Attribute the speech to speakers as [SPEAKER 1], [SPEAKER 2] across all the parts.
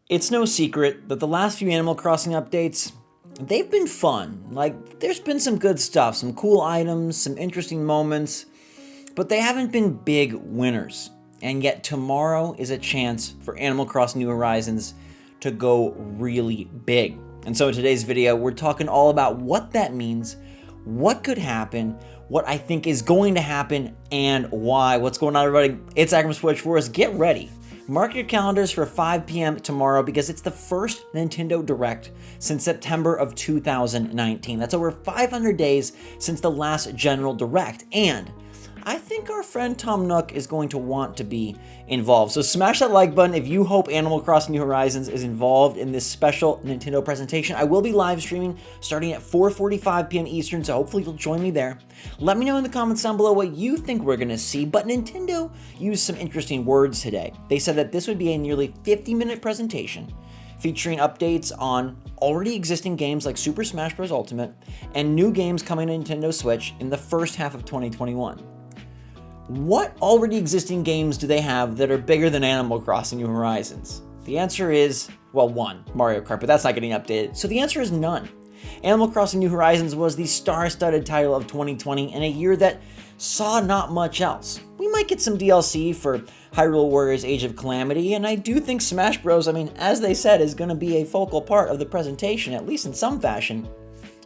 [SPEAKER 1] It's no secret that the last few Animal Crossing updates, they've been fun. Like, there's been some good stuff, some cool items, some interesting moments, but they haven't been big winners. And yet tomorrow is a chance for Animal Crossing New Horizons to go really big. And so in today's video, we're talking all about what that means, what could happen, what I think is going to happen, and why. What's going on, everybody? It's Zach from SwitchForce. Get ready. Mark your calendars for 5 p.m. tomorrow because it's the first Nintendo Direct since September of 2019. That's over 500 days since the last General Direct, and I think our friend Tom Nook is going to want to be involved. So smash that like button if you hope Animal Crossing New Horizons is involved in this special Nintendo presentation. I will be live streaming starting at 4:45 p.m. Eastern, so hopefully you'll join me there. Let me know in the comments down below what you think we're going to see, but Nintendo used some interesting words today. They said that this would be a nearly 50-minute presentation featuring updates on already existing games like Super Smash Bros. Ultimate and new games coming to Nintendo Switch in the first half of 2021. What already existing games do they have that are bigger than Animal Crossing New Horizons? The answer is, well, one, Mario Kart, but that's not getting updated. So the answer is none. Animal Crossing New Horizons was the star-studded title of 2020 in a year that saw not much else. We might get some DLC for Hyrule Warriors Age of Calamity, and I do think Smash Bros, as they said, is going to be a focal part of the presentation, at least in some fashion.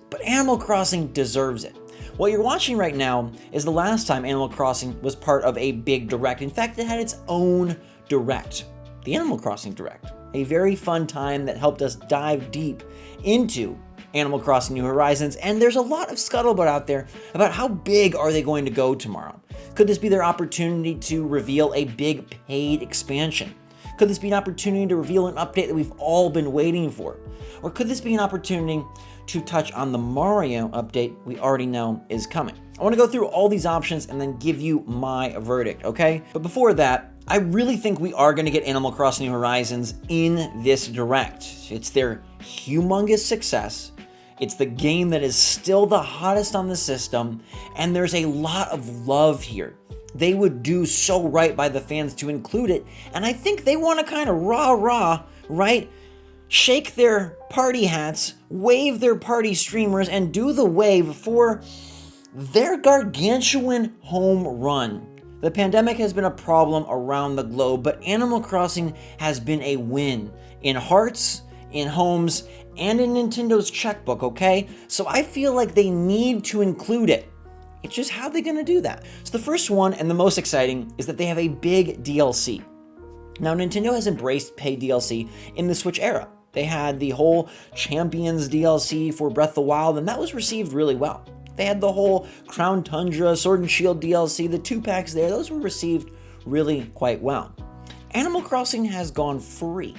[SPEAKER 1] But Animal Crossing deserves it. What you're watching right now is the last time Animal Crossing was part of a big Direct. In fact, it had its own Direct, the Animal Crossing Direct. A very fun time that helped us dive deep into Animal Crossing New Horizons, and there's a lot of scuttlebutt out there about how big are they going to go tomorrow. Could this be their opportunity to reveal a big paid expansion? Could this be an opportunity to reveal an update that we've all been waiting for? Or could this be an opportunity to touch on the Mario update we already know is coming? I want to go through all these options and then give you my verdict, okay? But before that, I really think we are going to get Animal Crossing New Horizons in this Direct. It's their humongous success. It's the game that is still the hottest on the system, and there's a lot of love here. They would do so right by the fans to include it, and I think they want to kind of rah-rah, right? Shake their party hats, wave their party streamers, and do the wave for their gargantuan home run. The pandemic has been a problem around the globe, but Animal Crossing has been a win in hearts, in homes, and in Nintendo's checkbook, okay? So I feel like they need to include it. It's just how they're gonna do that. So the first one, and the most exciting, is that they have a big DLC. Now, Nintendo has embraced paid DLC in the Switch era. They had the whole Champions DLC for Breath of the Wild, and that was received really well. They had the whole Crown Tundra, Sword and Shield DLC, the 2-packs there, those were received really quite well. Animal Crossing has gone free,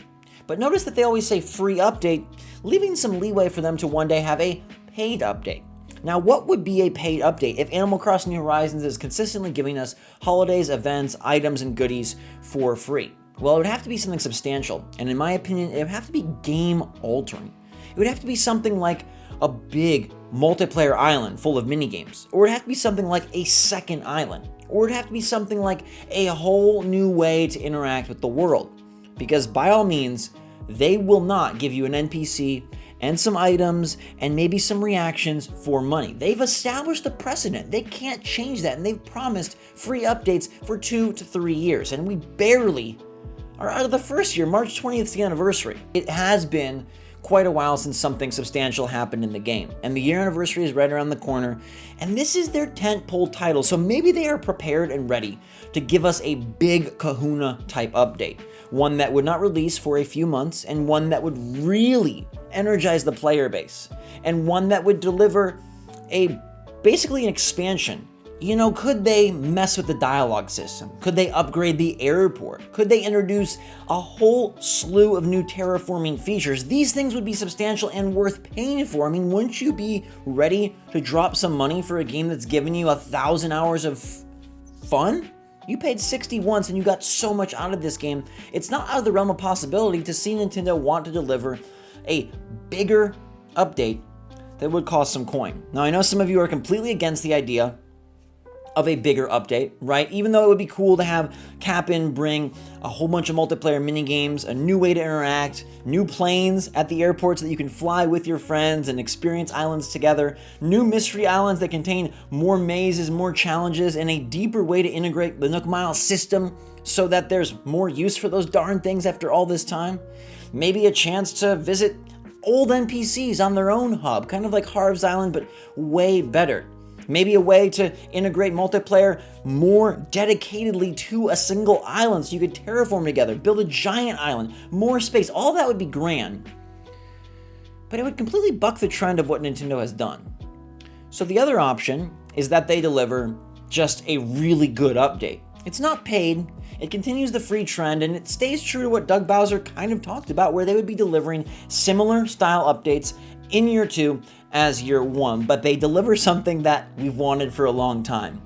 [SPEAKER 1] but notice that they always say free update, leaving some leeway for them to one day have a paid update. Now, what would be a paid update if Animal Crossing New Horizons is consistently giving us holidays, events, items, and goodies for free? Well, it would have to be something substantial, and in my opinion, it would have to be game-altering. It would have to be something like a big multiplayer island full of minigames, or it would have to be something like a second island, or it would have to be something like a whole new way to interact with the world. Because by all means, they will not give you an NPC and some items and maybe some reactions for money. They've established the precedent. They can't change that, and they've promised free updates for 2 to 3 years, and we barely are out of the first year. March 20th is the anniversary. It has been quite a while since something substantial happened in the game, and the year anniversary is right around the corner, and this is their tentpole title, so maybe they are prepared and ready to give us a big kahuna type update, one that would not release for a few months, and one that would really energize the player base, and one that would deliver basically an expansion. You know, could they mess with the dialogue system? Could they upgrade the airport? Could they introduce a whole slew of new terraforming features? These things would be substantial and worth paying for. Wouldn't you be ready to drop some money for a game that's given you 1,000 hours of fun? You paid $60 once and you got so much out of this game. It's not out of the realm of possibility to see Nintendo want to deliver a bigger update that would cost some coin. Now, I know some of you are completely against the idea of a bigger update, right? Even though it would be cool to have Cap'n bring a whole bunch of multiplayer minigames, a new way to interact, new planes at the airport so that you can fly with your friends and experience islands together, new mystery islands that contain more mazes, more challenges, and a deeper way to integrate the Nook Mile system so that there's more use for those darn things after all this time. Maybe a chance to visit old NPCs on their own hub, kind of like Harv's Island, but way better. Maybe a way to integrate multiplayer more dedicatedly to a single island so you could terraform together, build a giant island, more space. All that would be grand. But it would completely buck the trend of what Nintendo has done. So the other option is that they deliver just a really good update. It's not paid, it continues the free trend, and it stays true to what Doug Bowser kind of talked about, where they would be delivering similar style updates in year 2 as year 1, but they deliver something that we've wanted for a long time.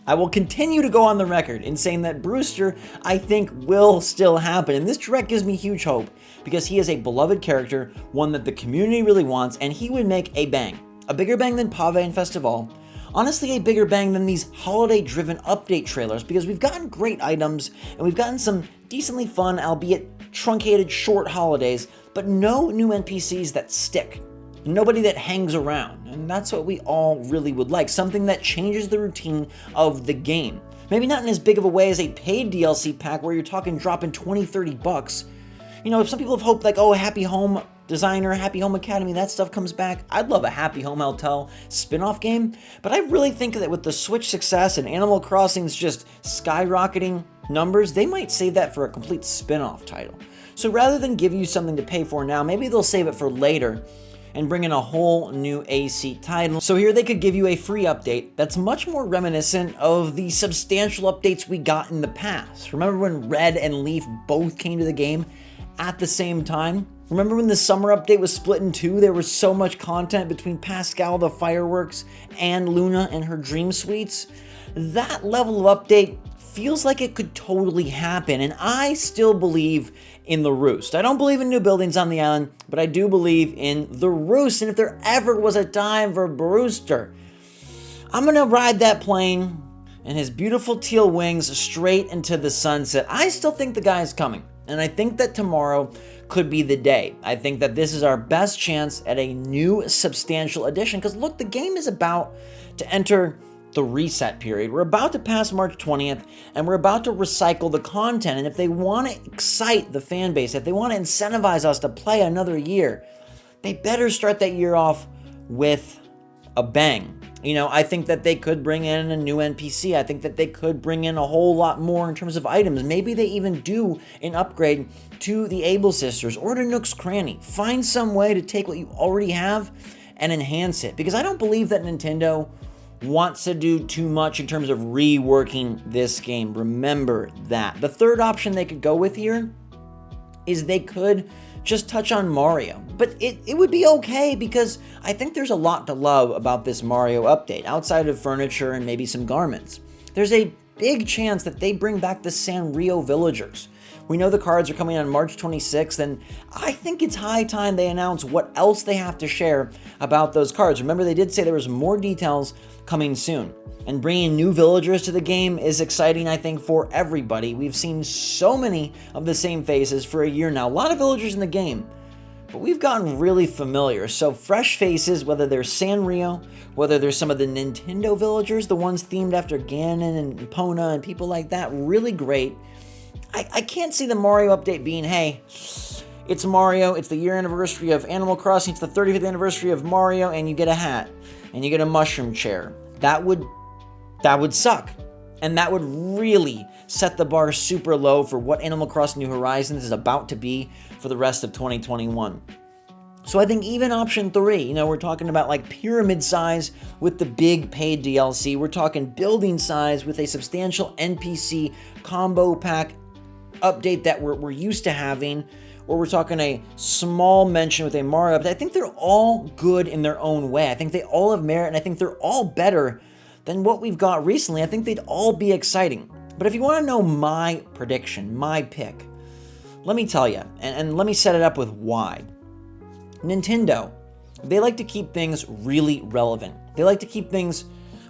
[SPEAKER 1] I will continue to go on the record in saying that Brewster, I think, will still happen, and this direct gives me huge hope because he is a beloved character, one that the community really wants, and he would make a bang. A bigger bang than Pave and Festival. Honestly, a bigger bang than these holiday-driven update trailers because we've gotten great items and we've gotten some decently fun, albeit truncated short holidays, but no new NPCs that stick. Nobody that hangs around, and that's what we all really would like, something that changes the routine of the game. Maybe not in as big of a way as a paid DLC pack where you're talking dropping $20-$30. You know, if some people have hoped like, oh, Happy Home Designer, Happy Home Academy, that stuff comes back. I'd love a Happy Home Hotel spin-off game, but I really think that with the Switch success and Animal Crossing's just skyrocketing numbers, they might save that for a complete spin-off title. So rather than give you something to pay for now, maybe they'll save it for later and bring in a whole new AC title. So here they could give you a free update that's much more reminiscent of the substantial updates we got in the past. Remember when Red and Leaf both came to the game at the same time? Remember when the summer update was split in two? There was so much content between Pascal the Fireworks and Luna and her Dream Suites. That level of update feels like it could totally happen, and I still believe in the Roost. I don't believe in new buildings on the island, but I do believe in the Roost, and if there ever was a time for Brewster, I'm gonna ride that plane and his beautiful teal wings straight into the sunset. I still think the guy is coming, and I think that tomorrow could be the day. I think that this is our best chance at a new substantial addition, because look, the game is about to enter the reset period. We're about to pass March 20th, and we're about to recycle the content, and if they want to excite the fan base, if they want to incentivize us to play another year, they better start that year off with a bang. You know, I think that they could bring in a new NPC. I think that they could bring in a whole lot more in terms of items. Maybe they even do an upgrade to the Able Sisters or to Nook's Cranny. Find some way to take what you already have and enhance it, because I don't believe that Nintendo wants to do too much in terms of reworking this game. Remember that. The third option they could go with here is they could just touch on Mario. But it would be okay, because I think there's a lot to love about this Mario update, outside of furniture and maybe some garments. There's a big chance that they bring back the Sanrio villagers. We know the cards are coming on March 26th, and I think it's high time they announce what else they have to share about those cards. Remember, they did say there was more details coming soon. And bringing new villagers to the game is exciting, I think, for everybody. We've seen so many of the same faces for a year now. A lot of villagers in the game, but we've gotten really familiar. So fresh faces, whether they're Sanrio, whether they're some of the Nintendo villagers, the ones themed after Ganon and Epona and people like that, really great. I can't see the Mario update being, hey, it's Mario, it's the year anniversary of Animal Crossing, it's the 35th anniversary of Mario, and you get a hat, and you get a mushroom chair. That would suck. And that would really set the bar super low for what Animal Crossing New Horizons is about to be for the rest of 2021. So I think even option 3, we're talking about like pyramid size with the big paid DLC. We're talking building size with a substantial NPC combo pack update that we're used to having, or we're talking a small mention with a Mario update. I think they're all good in their own way. I think they all have merit, and I think they're all better than what we've got recently. I think they'd all be exciting. But if you want to know my prediction, my pick, let me tell you, and let me set it up with why. Nintendo, they like to keep things really relevant. They like to keep things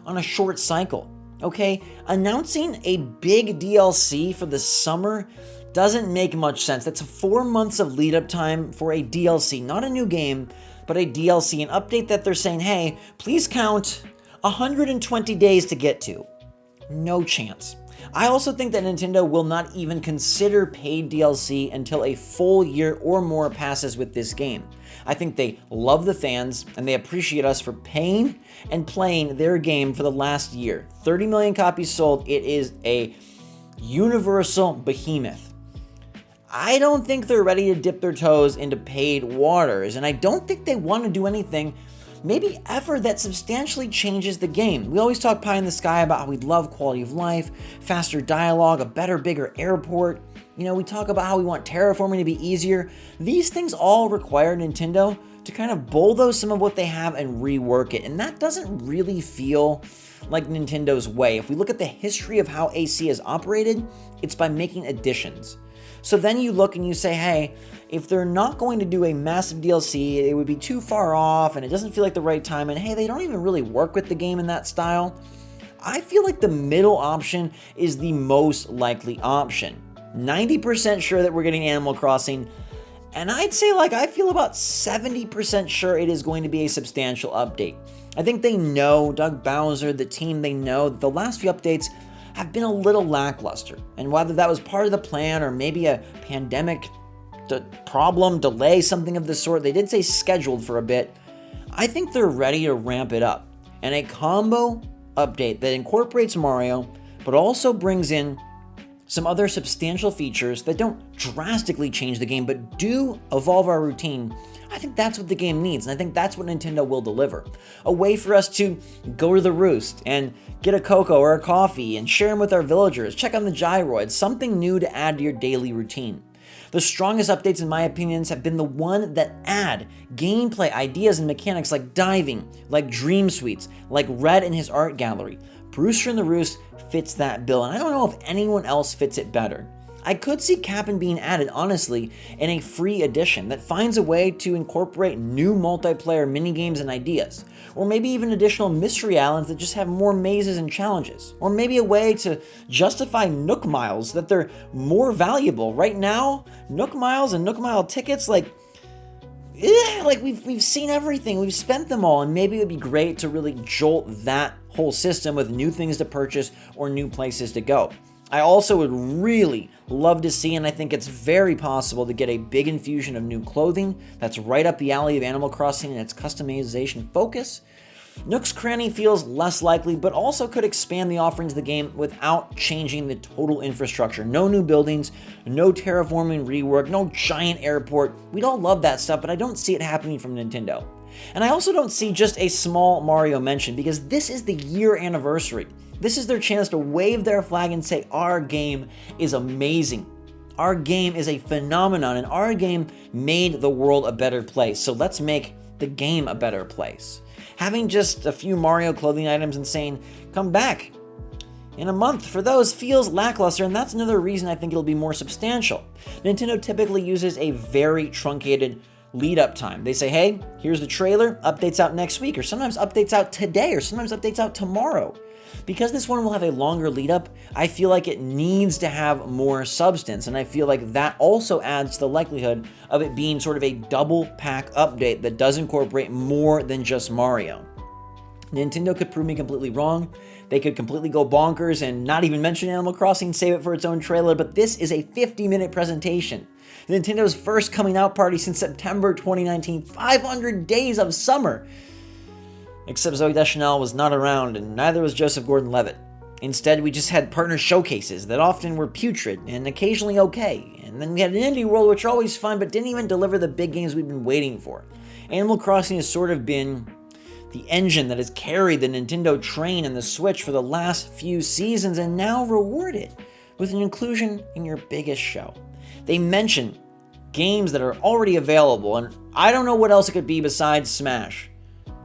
[SPEAKER 1] on a short cycle. Okay, announcing a big DLC for the summer doesn't make much sense. That's 4 months of lead up time for a DLC, not a new game, but a DLC, an update that they're saying, hey, please count 120 days to get to. No chance. I also think that Nintendo will not even consider paid DLC until a full year or more passes with this game. I think they love the fans and they appreciate us for paying and playing their game for the last year. 30 million copies sold. It is a universal behemoth. I don't think they're ready to dip their toes into paid waters, and I don't think they want to do anything maybe ever that substantially changes the game. We always talk pie in the sky about how we love quality of life, faster dialogue, a better, bigger airport. We talk about how we want terraforming to be easier. These things all require Nintendo to kind of bulldoze some of what they have and rework it, and that doesn't really feel like Nintendo's way. If we look at the history of how AC has operated, it's by making additions. So then you look and you say, hey, if they're not going to do a massive DLC, it would be too far off and it doesn't feel like the right time, and hey, they don't even really work with the game in that style. I feel like the middle option is the most likely option. 90% sure that we're getting Animal Crossing, and I'd say I feel about 70% sure it is going to be a substantial update. I think they know, Doug Bowser, the team, they know that the last few updates have been a little lackluster, and whether that was part of the plan or maybe a pandemic problem, delay, something of the sort, they did say scheduled for a bit. I think they're ready to ramp it up, and a combo update that incorporates Mario but also brings in some other substantial features that don't drastically change the game but do evolve our routine. I think that's what the game needs, and I think that's what Nintendo will deliver. A way for us to go to the roost and get a cocoa or a coffee and share them with our villagers, check on the gyroids, something new to add to your daily routine. The strongest updates, in my opinions, have been the one that add gameplay ideas and mechanics like diving, like dream suites, like Red in his art gallery. Brewster in the Roost fits that bill, and I don't know if anyone else fits it better. I could see Cap'n being added, honestly, in a free edition that finds a way to incorporate new multiplayer minigames and ideas. Or maybe even additional mystery islands that just have more mazes and challenges. Or maybe a way to justify Nook Miles, that they're more valuable. Right now, Nook Miles and Nook Mile tickets, we've seen everything, we've spent them all, and maybe it would be great to really jolt that whole system with new things to purchase or new places to go. I also would really love to see, and I think it's very possible, to get a big infusion of new clothing that's right up the alley of Animal Crossing and its customization focus. Nook's Cranny feels less likely, but also could expand the offerings of the game without changing the total infrastructure. No new buildings, no terraforming rework, no giant airport. We'd all love that stuff, but I don't see it happening from Nintendo. And I also don't see just a small Mario mention, because this is the year anniversary. This is their chance to wave their flag and say, our game is amazing. Our game is a phenomenon, and our game made the world a better place. So let's make the game a better place. Having just a few Mario clothing items and saying, come back in a month for those, feels lackluster, and that's another reason I think it'll be more substantial. Nintendo typically uses a very truncated lead up time. They say, hey, here's the trailer, updates out next week, or sometimes updates out today, or sometimes updates out tomorrow. Because this one will have a longer lead up, I feel like it needs to have more substance, and I feel like that also adds to the likelihood of it being sort of a double pack update that does incorporate more than just Mario. Nintendo could prove me completely wrong. They could completely go bonkers and not even mention Animal Crossing, save it for its own trailer, but this is a 50-minute presentation. Nintendo's first coming out party since September 2019, 500 days of summer. Except Zooey Deschanel was not around, and neither was Joseph Gordon-Levitt. Instead, we just had partner showcases that often were putrid and occasionally okay. And then we had an indie world, which are always fun, but didn't even deliver the big games we've been waiting for. Animal Crossing has sort of been the engine that has carried the Nintendo train and the Switch for the last few seasons, and now rewarded with an inclusion in your biggest show. They mention games that are already available, and I don't know what else it could be besides Smash,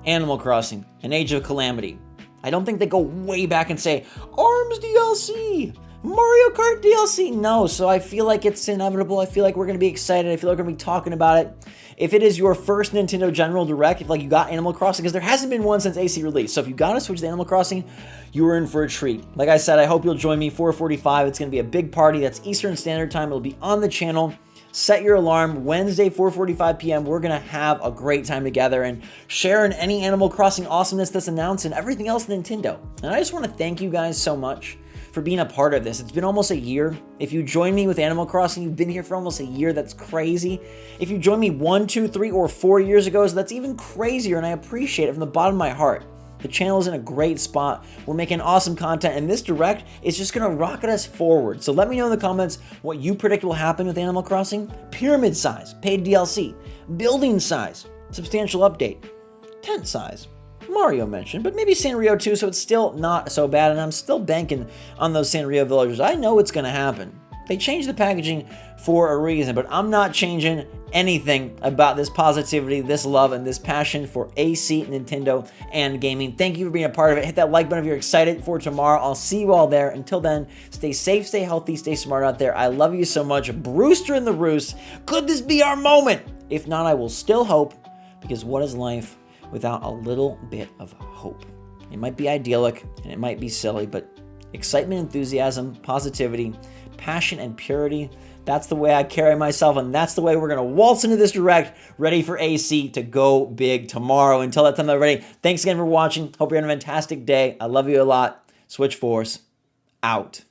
[SPEAKER 1] Animal Crossing, and Age of Calamity. I don't think they go way back and say, ARMS DLC, Mario Kart DLC? No, so I feel like it's inevitable. I feel like we're going to be excited. I feel like we're going to be talking about it. If it is your first Nintendo General Direct, if like you got Animal Crossing, because there hasn't been one since AC release. So if you got to switch to Animal Crossing, you were in for a treat. Like I said, I hope you'll join me 4:45. It's going to be a big party. That's Eastern Standard Time. It'll be on the channel. Set your alarm, Wednesday, 4:45 p.m. We're going to have a great time together and share in any Animal Crossing awesomeness that's announced and everything else Nintendo. And I just want to thank you guys so much for being a part of this. It's been almost a year. If you join me with Animal Crossing, you've been here for almost a year. That's crazy. If you joined me 1, 2, 3, or 4 years ago, so that's even crazier, and I appreciate it from the bottom of my heart. The channel is in a great spot. We're making awesome content, and this Direct is just going to rocket us forward. So let me know in the comments what you predict will happen with Animal Crossing. Pyramid size, paid DLC, building size, substantial update, tent size, Mario mentioned, but maybe Sanrio too, so it's still not so bad, and I'm still banking on those Sanrio villagers. I know it's going to happen. They changed the packaging for a reason, but I'm not changing anything about this positivity, this love, and this passion for AC, Nintendo, and gaming. Thank you for being a part of it. Hit that like button if you're excited for tomorrow. I'll see you all there. Until then, stay safe, stay healthy, stay smart out there. I love you so much. Brewster in the Roost. Could this be our moment? If not, I will still hope, because what is life without a little bit of hope? It might be idyllic and it might be silly, but excitement, enthusiasm, positivity, passion, and purity, that's the way I carry myself, and that's the way we're going to waltz into this Direct, ready for AC to go big tomorrow. Until that time, everybody, thanks again for watching. Hope you're having a fantastic day. I love you a lot. SwitchForce, out.